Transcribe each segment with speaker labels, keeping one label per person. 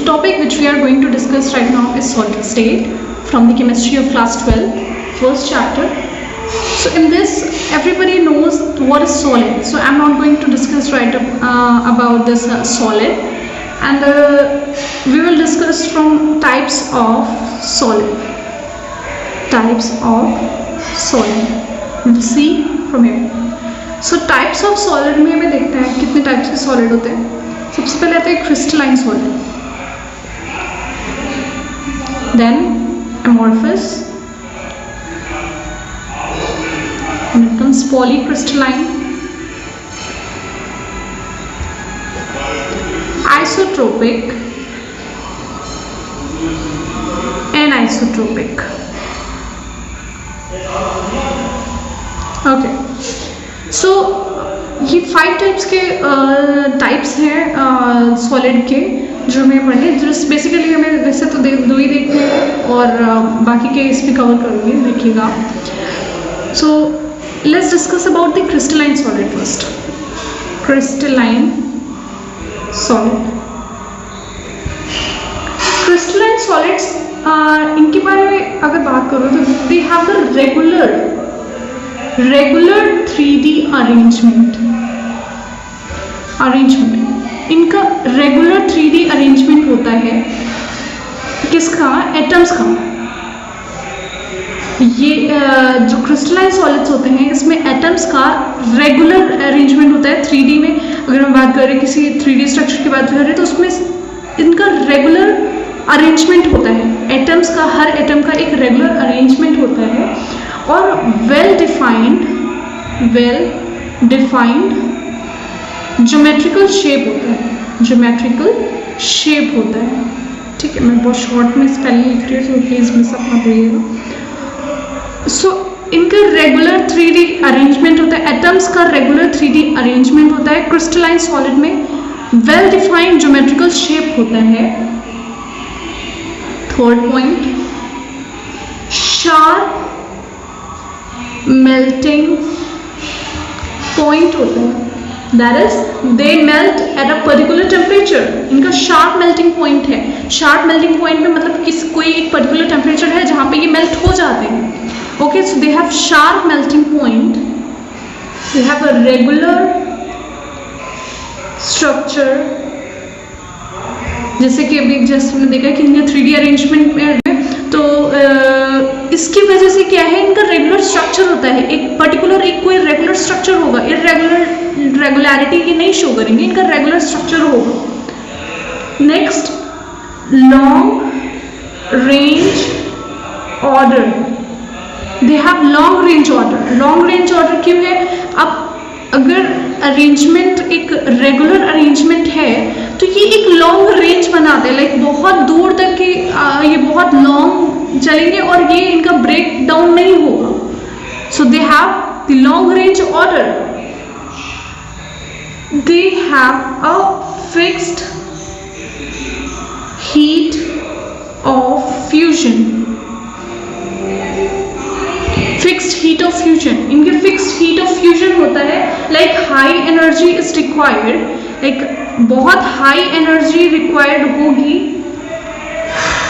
Speaker 1: the topic which we are going to discuss right now is solid state from the chemistry of class 12, first chapter. So in this, everybody knows what is solid. So I'm not going to discuss about this solid, and we will discuss from types of solid. Types of solid. We'll see from here. So types of solid में हमें देखते हैं कितने types के solid होते हैं. सबसे पहले आता है crystalline solid, then amorphous, and it comes polycrystalline, isotropic, anisotropic. Okay, so ये 5 टाइप्स के टाइप्स हैं सॉलिड के जो हमें पढ़े. जस्ट बेसिकली हमें वैसे तो दो ही देखते हैं और बाकी के इस पे कवर करूँगी, देखिएगा. So let's discuss about the crystalline solid first. Crystalline solid, crystalline solids इनके बारे में अगर बात करो तो दे have the regular 3D arrangement. इनका रेगुलर 3D अरेंजमेंट होता है. किसका? एटम्स का. ये जो क्रिस्टलाइन सॉलिड्स होते हैं इसमें एटम्स का रेगुलर अरेंजमेंट होता है 3D में. अगर हम बात करें किसी 3D स्ट्रक्चर की बात करें तो उसमें इनका रेगुलर अरेंजमेंट होता है. एटम्स का, हर एटम का एक रेगुलर अरेंजमेंट होता है और वेल डिफाइंड ज्योमेट्रिकल शेप होता है. ठीक है, मैं बहुत शॉर्ट में स्पेलिंग लिख रही हूँ तो प्लीज़ मिस अप मत करिएगा. सो इनका रेगुलर 3D अरेंजमेंट होता है. एटम्स का रेगुलर 3D अरेंजमेंट होता है. क्रिस्टलाइन सॉलिड में वेल डिफाइंड ज्योमेट्रिकल शेप होता है. Third point, sharp melting point होता है. That is they melt at a particular temperature. इनका शार्प मेल्टिंग पॉइंट है. शार्प मेल्टिंग पॉइंट में मतलब कोई एक पर्टिकुलर टेम्परेचर है जहाँ पे ये मेल्ट हो जाते हैं. Okay, so they have sharp melting point. They have a regular structure. जैसे कि अभी जस्ट हमने देखा कि इनका 3D अरेंजमेंट में तो इसकी वजह से क्या है, इनका रेगुलर स्ट्रक्चर होता है. एक पर्टिकुलर कोई रेगुलर स्ट्रक्चर होगा. रेगुलरिटी ये नहीं शो करेंगे, इनका रेगुलर स्ट्रक्चर होगा. Next, long range order. They have long range order. Long range order क्यों है? अब अगर अरेंजमेंट एक रेगुलर अरेंजमेंट है तो ये एक लॉन्ग रेंज बनाते हैं. लाइक बहुत दूर तक की ये बहुत लॉन्ग चलेंगे और ये इनका ब्रेक डाउन नहीं होगा. So they have the long range order. They have a fixed heat of fusion. Fixed heat of fusion, इनके फिक्स्ड हीट ऑफ फ्यूजन होता है. Like high energy is required. Like बहुत हाई एनर्जी रिक्वायर्ड होगी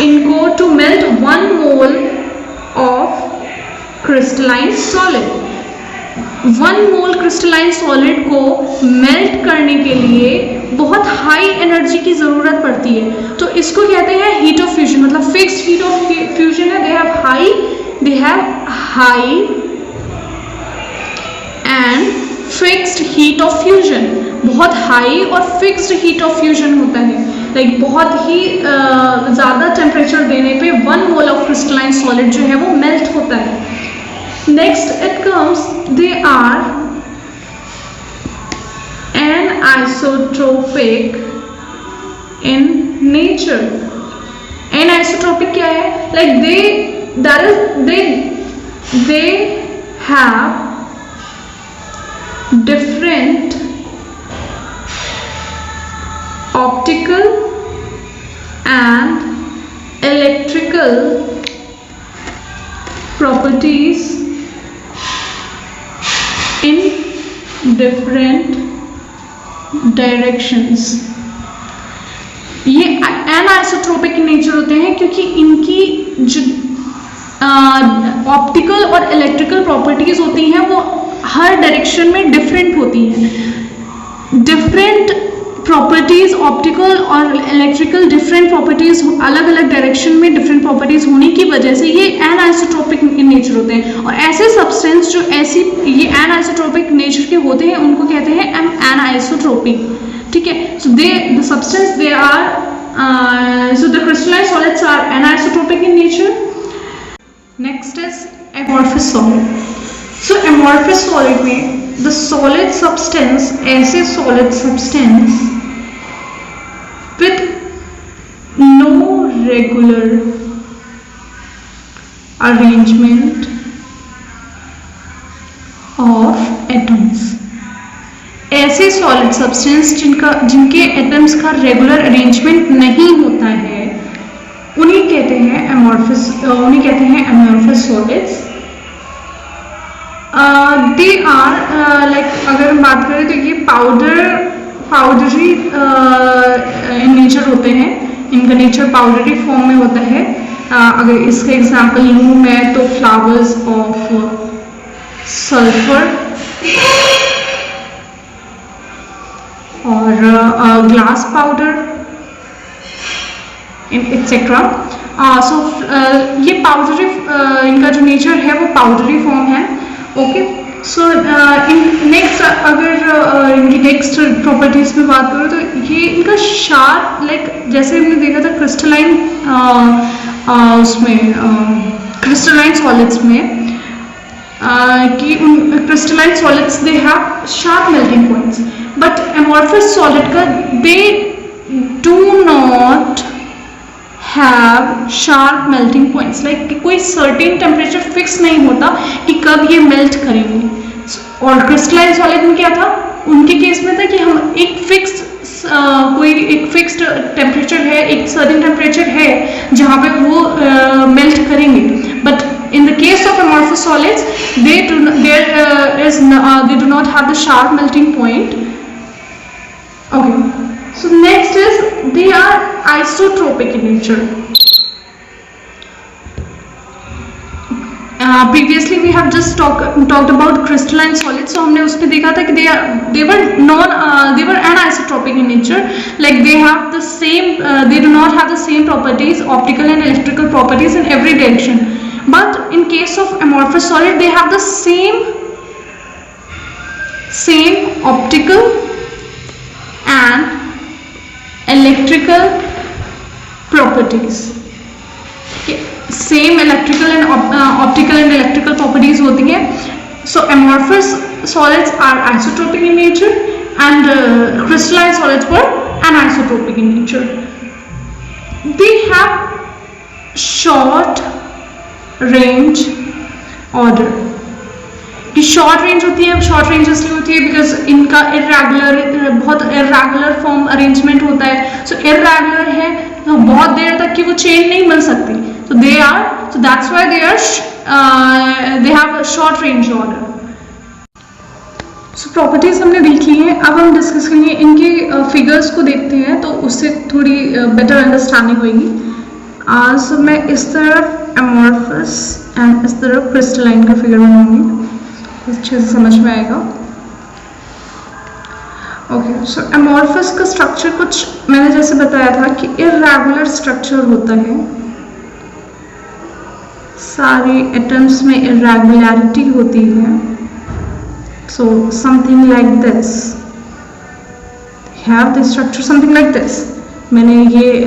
Speaker 1: इनको to melt 1 mole of crystalline solid. 1 mole crystalline solid को melt करने के लिए बहुत हाई एनर्जी की ज़रूरत पड़ती है. तो इसको कहते हैं हीट ऑफ फ्यूजन. मतलब फिक्स्ड हीट ऑफ फ्यूजन है. They have high and fixed heat of fusion. बहुत हाई और फिक्स्ड हीट ऑफ फ्यूजन होता है. लाइक बहुत ही ज़्यादा टेम्परेचर देने पे 1 मोल ऑफ क्रिस्टलाइन सॉलिड जो है वो मेल्ट होता है. Next it comes, they are anisotropic in nature. Anisotropic क्या है? Like they have different optical and electrical properties in different directions. ये एनआइसोट्रोपिक इन नेचर होते हैं क्योंकि इनकी जो ऑप्टिकल और इलेक्ट्रिकल प्रॉपर्टीज होती हैं वो हर डायरेक्शन में डिफरेंट होती हैं। डिफरेंट प्रॉपर्टीज ऑप्टिकल और इलेक्ट्रिकल डिफरेंट प्रॉपर्टीज अलग अलग डायरेक्शन में डिफरेंट प्रॉपर्टीज होने की वजह से ये एनआइसोट्रोपिक इन नेचर होते हैं। और ऐसे सब्सटेंस जो ऐसी ये एनआइसोट्रोपिक नेचर के होते हैं उनको कहते हैं एनआइसोट्रोपिक। ठीक है, so the substance they are so the crystalline solids are anisotropic in nature. Next is amorphous solid. So amorphous solid में द सॉलिड सब्सटेंस ऐसे solid substance with no regular arrangement of atoms। ऐसे solid substance जिनके atoms का regular arrangement नहीं होता है उन्हें कहते हैं amorphous solids. They are like अगर हम बात करें तो ये पाउडरी इन नेचर होते हैं, इनका नेचर पाउडरी फॉर्म में होता है। अगर इसका एग्जांपल लूँ मैं तो फ्लावर्स ऑफ सल्फर और ग्लास पाउडर एक्सेट्रा। सो ये पाउडरी इनका जो नेचर है वो पाउडरी फॉर्म है। ओके, सो नेक्स्ट अगर इनकी नेक्स्ट प्रॉपर्टीज में बात करूँ तो ये इनका शार्प लाइक जैसे हमने देखा था क्रिस्टलाइन उसमें क्रिस्टलाइन सॉलिड्स में कि उन crystalline solids they have sharp melting points, but amorphous solid का they do not have sharp melting points. Like कोई सर्टेन टेम्परेचर फिक्स नहीं होता कि कब ये मेल्ट करेंगे। और क्रिस्टलाइन सॉलिड में क्या था, उनके केस में था कि हम एक फिक्स्ड टेम्परेचर है, एक सर्टेन टेम्परेचर है जहाँ पे वो मेल्ट करेंगे। But in the case of amorphous solids they do not have the sharp melting point. Okay, so next is they are isotropic in nature. Previously we have just talked about crystalline solids, so हमने उसमें देखा था कि they were anisotropic in nature, like they have the same they do not have the same properties, optical and electrical properties in every direction, but in case of amorphous solid they have the same optical and electrical properties। Same electrical and optical and electrical properties होती हैं। So amorphous solids are isotropic in nature and crystalline solids were anisotropic in nature. They have short range order. कि short range होती है, short range इसलिए होती है because इनका बहुत इरेगुलर फॉर्म अरेंजमेंट होता है। सो इरेगुलर है तो बहुत देर तक की वो चेन नहीं बन सकती। So that's why they have a short range order. So properties हमने देख ली हैं, अब हम डिस्कस करेंगे इनके फिगर्स को देखते हैं तो उससे थोड़ी बेटर अंडरस्टैंडिंग होगी। सो मैं इस तरफ एमॉर्फस एंड इस तरफ क्रिस्टलाइन का फिगर बनाऊंगी, अच्छे से समझ में आएगा। ओके, सो एमॉर्फस का स्ट्रक्चर कुछ मैंने जैसे बताया था कि इरेगुलर स्ट्रक्चर होता है, सारे एटम्स में इरेगुलरिटी होती है। So something like this, have the structure something like this. मैंने ये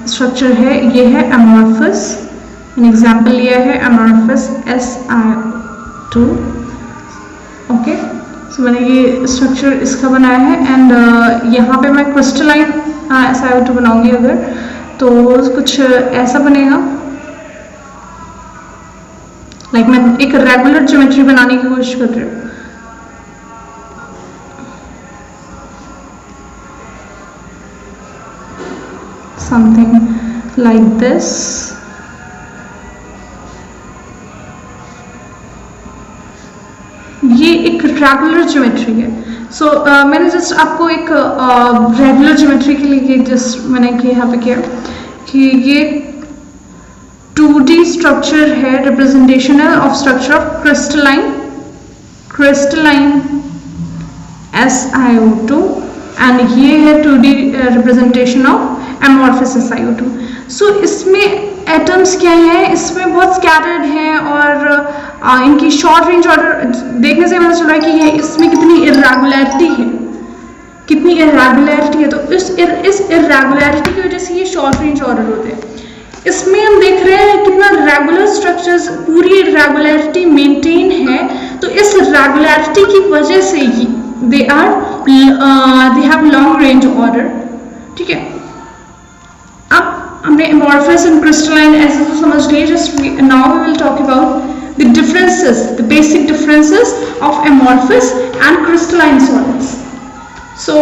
Speaker 1: स्ट्रक्चर है, ये है एमॉर्फस, एग्जाम्पल लिया है एमॉर्फस Si2। ओके, सो मैंने ये स्ट्रक्चर इसका बनाया है एंड यहाँ पे मैं क्रिस्टलाइन Si2 बनाऊंगी अगर तो कुछ ऐसा बनेगा। लाइक मैं एक रेगुलर ज्योमेट्री बनाने की कोशिश कर रही हूँ। Something like this. ये एक इरेगुलर ज्योमेट्री है. सो मैंने जस्ट आपको एक रेगुलर ज्योमेट्री के लिए जस्ट मैंने यहाँ पे किया कि ये 2D स्ट्रक्चर है, रिप्रेजेंटेशन है of structure of crystalline SiO2 and ये है 2D representation of amorphous SiO2. सो इसमें एटम्स क्या है, इसमें बहुत स्कैटर्ड हैं और इनकी शॉर्ट रेंज ऑर्डर देखने से पता चल रहा है कि ये इसमें कितनी इरेगुलरिटी है. तो इस इरेगुलरिटी की वजह से ये शॉर्ट रेंज ऑर्डर होते हैं. इसमें हम देख रहे हैं कितना रेगुलर स्ट्रक्चर्स, पूरी रेगुलरिटी मेंटेन है. तो इस रेगुलरिटी की वजह से ही they have long range order. ठीक है, अब हमने एमॉर्फस एंड क्रिस्टलाइन ऐसे तो समझ लिए. Just now we will talk about the differences, the basic differences of amorphous and crystalline solids. So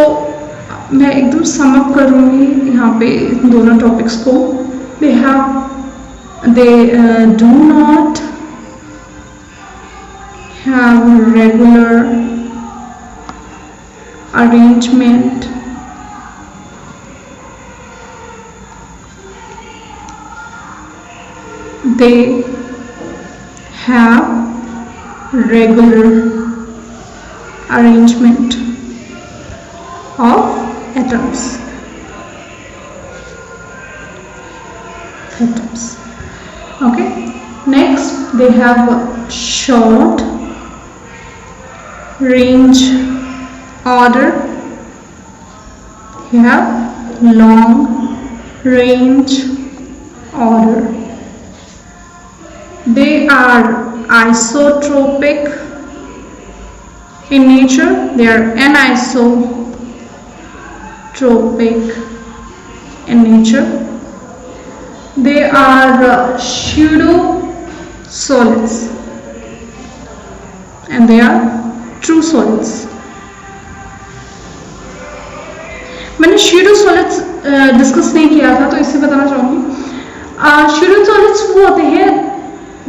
Speaker 1: मैं एकदम सम अप करूंगी यहाँ पे दोनों टॉपिक्स को. they do not have regular arrangement they have regular arrangement of atoms. Okay, next they have short range order, you have long range order. They are isotropic in nature, they are anisotropic in nature. They are pseudo solids and they are true solids. मैंने pseudo solids discuss नहीं किया था तो इससे बताना चाहूँगी. pseudo solids वो होते हैं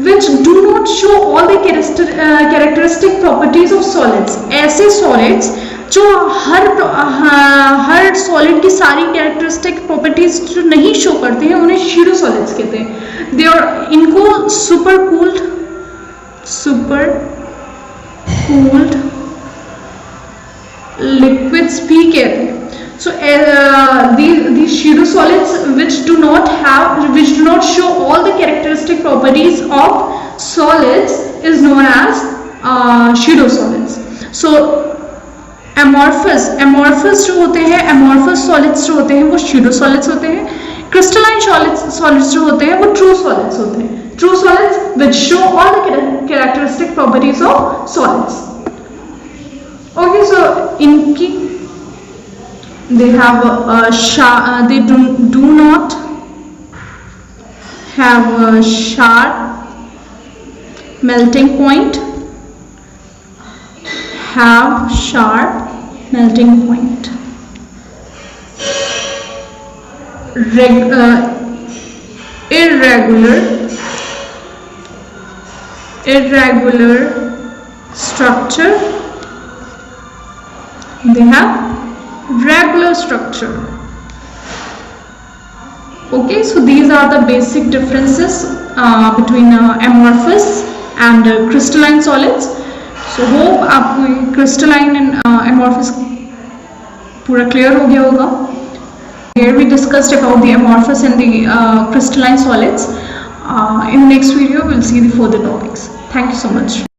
Speaker 1: which do not show all the characteristic properties of solids. ऐसे solids जो हर सॉलिड की सारी कैरेक्टरिस्टिक प्रॉपर्टीज जो नहीं शो करते हैं उन्हें शीरो सॉलिड्स कहते हैं. दे आर इनको सुपर कूल्ड लिक्विड्स भी कहते हैं. So these pseudo solids which do not show all the characteristic properties of solids is known as pseudo solids. So amorphous जो होते हैं, एमॉर्फस सॉलिड्स जो होते हैं वो pseudo solids होते हैं. क्रिस्टलाइन सॉलिड्स जो होते हैं वो ट्रू सॉलिड्स होते हैं. True solids which show all the characteristic properties of solids. Okay, so इनकी they have they do not have a sharp melting point, have sharp melting point. Irregular structure, they have regular structure. Okay, so these are the basic differences between amorphous and crystalline solids. So hope आपको crystalline and amorphous पूरा clear हो गया होगा. Here we discussed about the amorphous and the crystalline solids. In next video we'll see the further topics. Thank you so much.